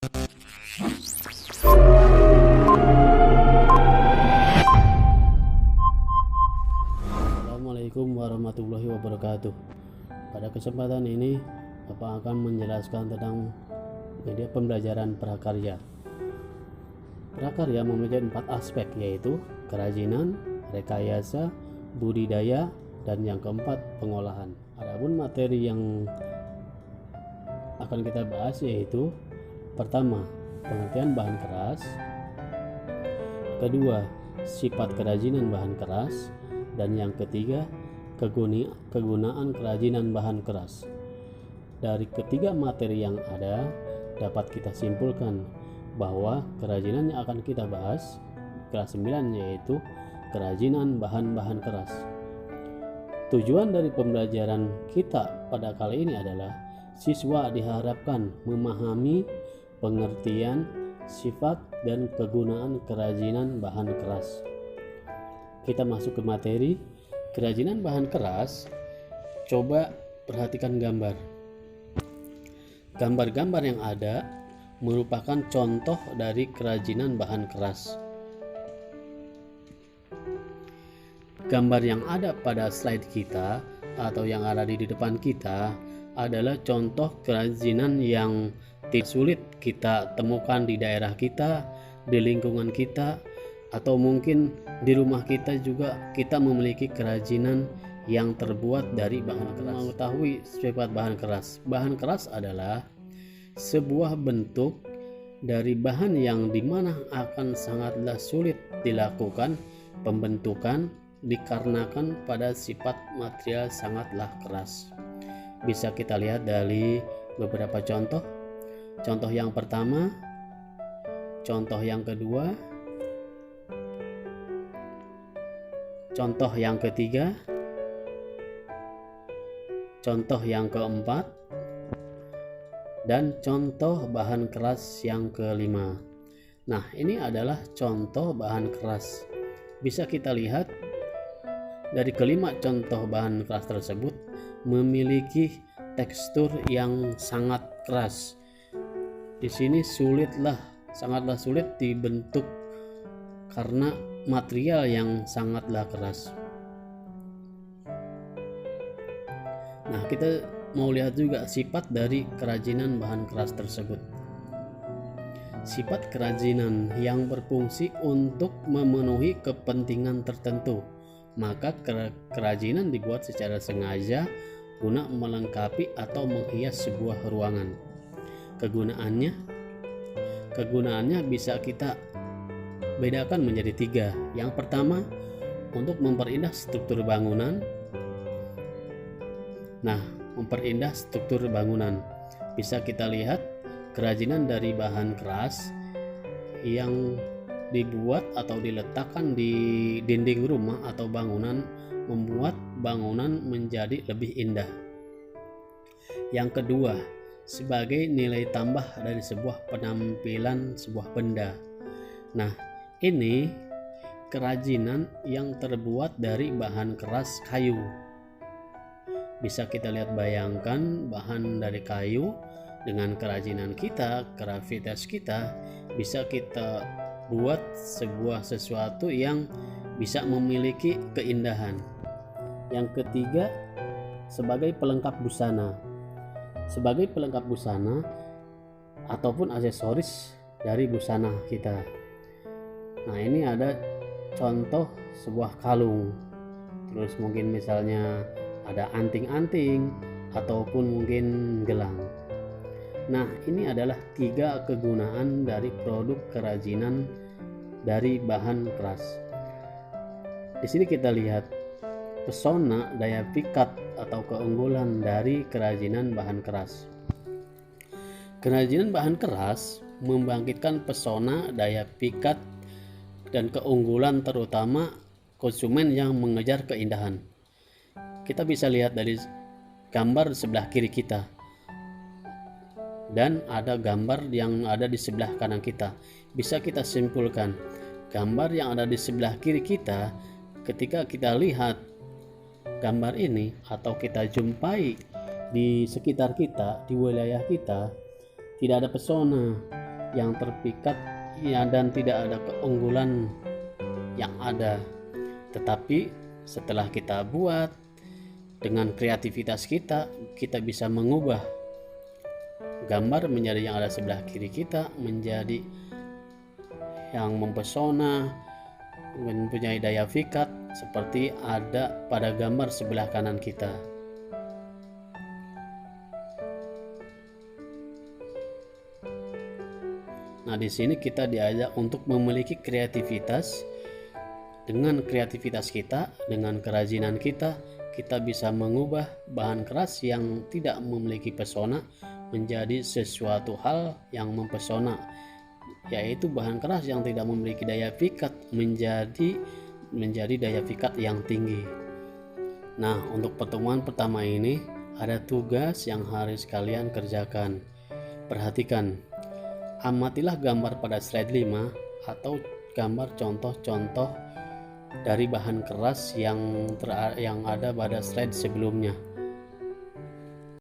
Assalamualaikum warahmatullahi wabarakatuh. Pada kesempatan ini Bapak akan menjelaskan tentang media pembelajaran prakarya. Prakarya memiliki 4 aspek, yaitu kerajinan, rekayasa, budidaya, dan yang keempat pengolahan. Adapun materi yang akan kita bahas yaitu pertama, pengertian bahan keras, kedua, sifat kerajinan bahan keras, dan yang ketiga, kegunaan kerajinan bahan keras. Dari ketiga materi yang ada, dapat kita simpulkan bahwa kerajinan yang akan kita bahas kelas 9 yaitu kerajinan bahan-bahan keras. Tujuan dari pembelajaran kita pada kali ini adalah siswa diharapkan memahami pengertian, sifat, dan kegunaan kerajinan bahan keras. Kita masuk ke materi kerajinan bahan keras. Coba perhatikan gambar. Gambar-gambar yang ada merupakan contoh dari kerajinan bahan keras. Gambar yang ada pada slide kita atau yang ada di depan kita adalah contoh kerajinan yang tidak sulit kita temukan di daerah kita, di lingkungan kita, atau mungkin di rumah kita juga kita memiliki kerajinan yang terbuat dari bahan keras. Mengetahui sifat bahan keras. Bahan keras adalah sebuah bentuk dari bahan yang dimana akan sangatlah sulit dilakukan pembentukan dikarenakan pada sifat material sangatlah keras. Bisa kita lihat dari beberapa contoh. Contoh yang pertama, contoh yang kedua, contoh yang ketiga, contoh yang keempat, dan contoh bahan keras yang kelima. Nah, ini adalah contoh bahan keras. Bisa kita lihat dari kelima contoh bahan keras tersebut memiliki tekstur yang sangat keras. Di sini sangatlah sulit dibentuk karena material yang sangatlah keras. Nah, kita mau lihat juga sifat dari kerajinan bahan keras tersebut. Sifat kerajinan yang berfungsi untuk memenuhi kepentingan tertentu. Maka kerajinan dibuat secara sengaja guna melengkapi atau menghias sebuah ruangan. Kegunaannya bisa kita bedakan menjadi 3. Yang pertama, untuk memperindah struktur bangunan. Nah, memperindah struktur bangunan bisa kita lihat kerajinan dari bahan keras yang dibuat atau diletakkan di dinding rumah atau bangunan membuat bangunan menjadi lebih indah. Yang kedua, sebagai nilai tambah dari sebuah penampilan sebuah benda. Nah, ini kerajinan yang terbuat dari bahan keras kayu. Bisa kita lihat, bayangkan bahan dari kayu dengan kerajinan kita, kreativitas kita, bisa kita buat sebuah sesuatu yang bisa memiliki keindahan. Yang ketiga, sebagai pelengkap busana. Sebagai pelengkap busana ataupun aksesoris dari busana kita. Nah, ini ada contoh sebuah kalung. Terus mungkin misalnya ada anting-anting ataupun mungkin gelang. Nah, ini adalah 3 kegunaan dari produk kerajinan dari bahan keras. Di sini kita lihat pesona daya pikat atau keunggulan dari kerajinan bahan keras. Kerajinan bahan keras membangkitkan pesona daya pikat dan keunggulan terutama konsumen yang mengejar keindahan. Kita bisa lihat dari gambar sebelah kiri kita dan ada gambar yang ada di sebelah kanan kita. Bisa kita simpulkan gambar yang ada di sebelah kiri kita, ketika kita lihat gambar ini atau kita jumpai di sekitar kita, di wilayah kita, tidak ada pesona, yang terpikat ya, dan tidak ada keunggulan yang ada. Tetapi setelah kita buat dengan kreativitas kita bisa mengubah gambar menjadi yang ada sebelah kiri kita menjadi yang mempesona, mempunyai daya pikat seperti ada pada gambar sebelah kanan kita. Nah, di sini kita diajak untuk memiliki kreativitas. Dengan kreativitas kita, dengan kerajinan kita bisa mengubah bahan keras yang tidak memiliki pesona menjadi sesuatu hal yang mempesona, yaitu bahan keras yang tidak memiliki daya pikat menjadi daya pikat yang tinggi. Nah, untuk pertemuan pertama ini ada tugas yang harus kalian kerjakan. Perhatikan, amatilah gambar pada slide 5 atau gambar contoh-contoh dari bahan keras yang ada pada slide sebelumnya.